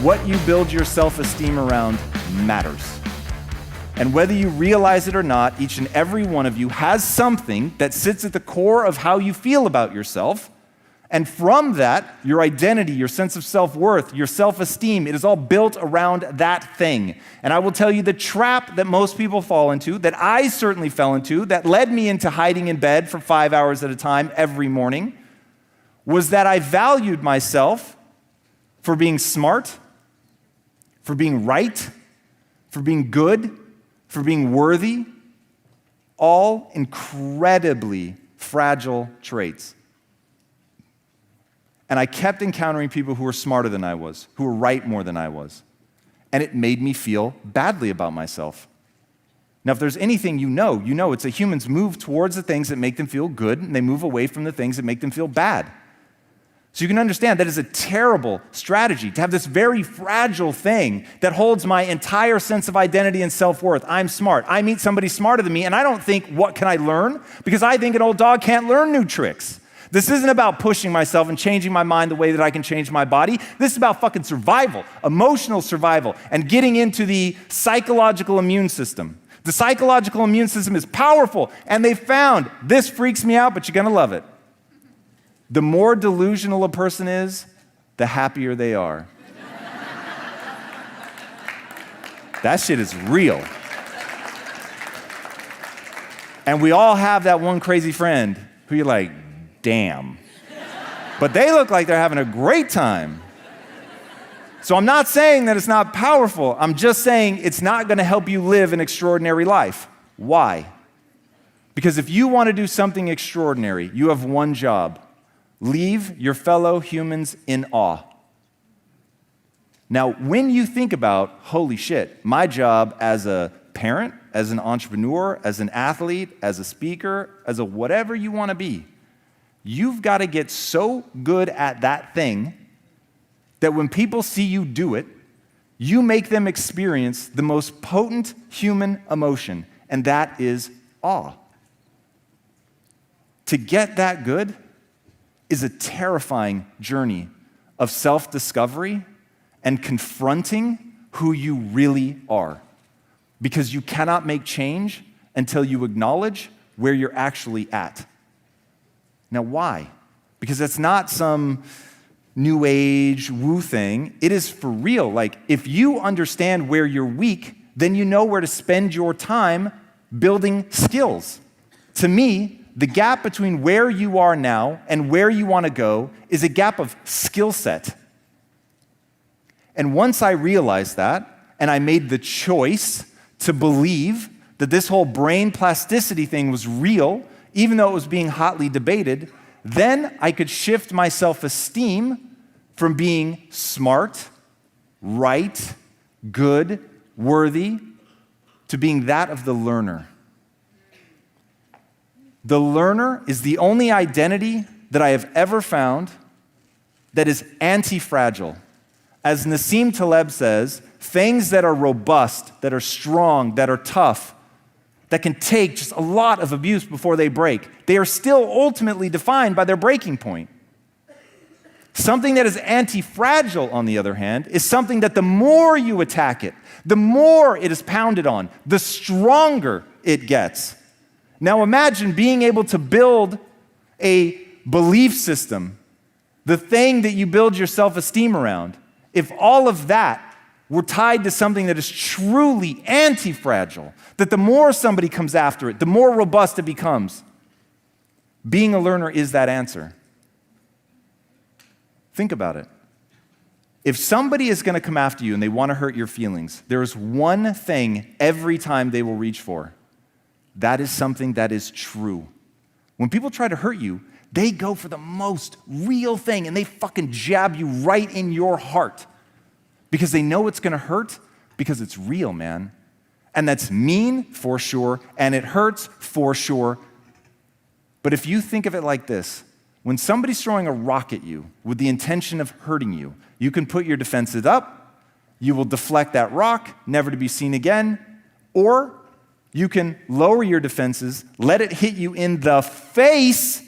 What you build your self-esteem around matters. And whether you realize it or not, each and every one of you has something that sits at the core of how you feel about yourself. And from that, your identity, your sense of self-worth, your self-esteem, it is all built around that thing. And I will tell you the trap that most people fall into, that I certainly fell into, that led me into hiding in bed for 5 hours at a time every morning, was that I valued myself for being smart, for being right, for being good, for being worthy, all incredibly fragile traits. And I kept encountering people who were smarter than I was, who were right more than I was. And it made me feel badly about myself. Now, if there's anything you know it's that humans move towards the things that make them feel good, and they move away from the things that make them feel bad. So you can understand that is a terrible strategy to have this very fragile thing that holds my entire sense of identity and self-worth. I'm smart. I meet somebody smarter than me, and I don't think, what can I learn? Because I think an old dog can't learn new tricks. This isn't about pushing myself and changing my mind the way that I can change my body. This is about fucking survival, emotional survival, and getting into the psychological immune system. The psychological immune system is powerful, and they found, this freaks me out, but you're gonna love it. The more delusional a person is, the happier they are. That shit is real. And we all have that one crazy friend who you're like, damn. But they look like they're having a great time. So I'm not saying that it's not powerful. I'm just saying it's not going to help you live an extraordinary life. Why? Because if you want to do something extraordinary, you have one job. Leave your fellow humans in awe. Now, when you think about, holy shit, my job as a parent, as an entrepreneur, as an athlete, as a speaker, as a whatever you want to be, you've got to get so good at that thing that when people see you do it, you make them experience the most potent human emotion, and that is awe. To get that good is a terrifying journey of self-discovery and confronting who you really are. Because you cannot make change until you acknowledge where you're actually at. Now, why? Because that's not some new age woo thing. It is for real. Like, if you understand where you're weak, then you know where to spend your time building skills. To me, the gap between where you are now and where you want to go is a gap of skill set. And once I realized that, and I made the choice to believe that this whole brain plasticity thing was real, even though it was being hotly debated, then I could shift my self-esteem from being smart, right, good, worthy, to being that of the learner. The learner is the only identity that I have ever found that is anti-fragile. As Nassim Taleb says, things that are robust, that are strong, that are tough, that can take just a lot of abuse before they break, they are still ultimately defined by their breaking point. Something that is anti-fragile, on the other hand, is something that the more you attack it, the more it is pounded on, the stronger it gets. Now imagine being able to build a belief system, the thing that you build your self-esteem around, if all of that were tied to something that is truly anti-fragile, that the more somebody comes after it, the more robust it becomes. Being a learner is that answer. Think about it. If somebody is going to come after you and they want to hurt your feelings, there is one thing every time they will reach for. That is something that is true. When people try to hurt you, they go for the most real thing and they fucking jab you right in your heart because they know it's going to hurt because it's real, man. And that's mean for sure, and it hurts for sure. But if you think of it like this, when somebody's throwing a rock at you with the intention of hurting you, you can put your defenses up, you will deflect that rock, never to be seen again, or you can lower your defenses, let it hit you in the face,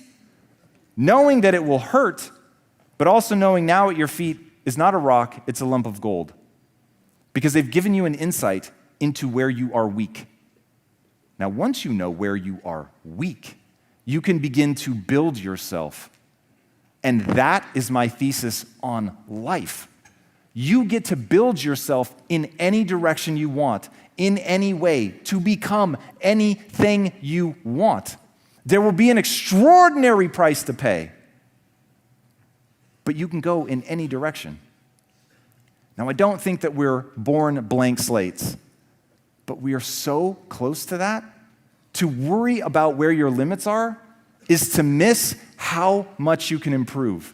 knowing that it will hurt, but also knowing now at your feet, is not a rock, it's a lump of gold. Because they've given you an insight into where you are weak. Now, once you know where you are weak, you can begin to build yourself. And that is my thesis on life. You get to build yourself in any direction you want, in any way, to become anything you want. There will be an extraordinary price to pay, but you can go in any direction. Now, I don't think that we're born blank slates, but we are so close to that. To worry about where your limits are is to miss how much you can improve.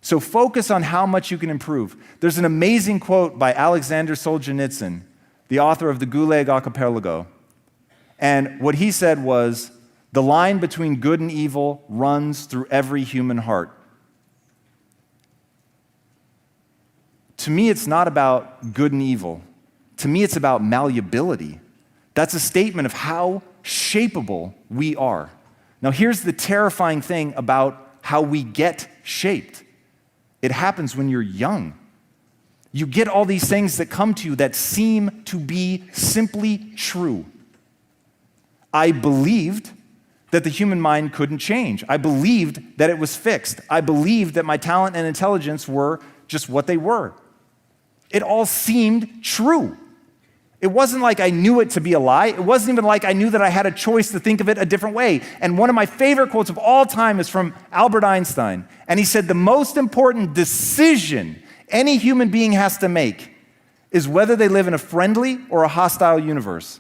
So focus on how much you can improve. There's an amazing quote by Alexander Solzhenitsyn, the author of the Gulag Archipelago. And what he said was, the line between good and evil runs through every human heart. To me, it's not about good and evil. To me, it's about malleability. That's a statement of how shapeable we are. Now, here's the terrifying thing about how we get shaped. It happens when you're young. You get all these things that come to you that seem to be simply true. I believed that the human mind couldn't change. I believed that it was fixed. I believed that my talent and intelligence were just what they were. It all seemed true. It wasn't like I knew it to be a lie. It wasn't even like I knew that I had a choice to think of it a different way. And one of my favorite quotes of all time is from Albert Einstein. And he said, the most important decision any human being has to make is whether they live in a friendly or a hostile universe.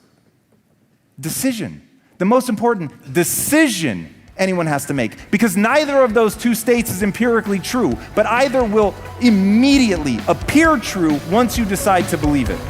Decision. The most important decision anyone has to make. Because neither of those two states is empirically true, but either will immediately appear true once you decide to believe it.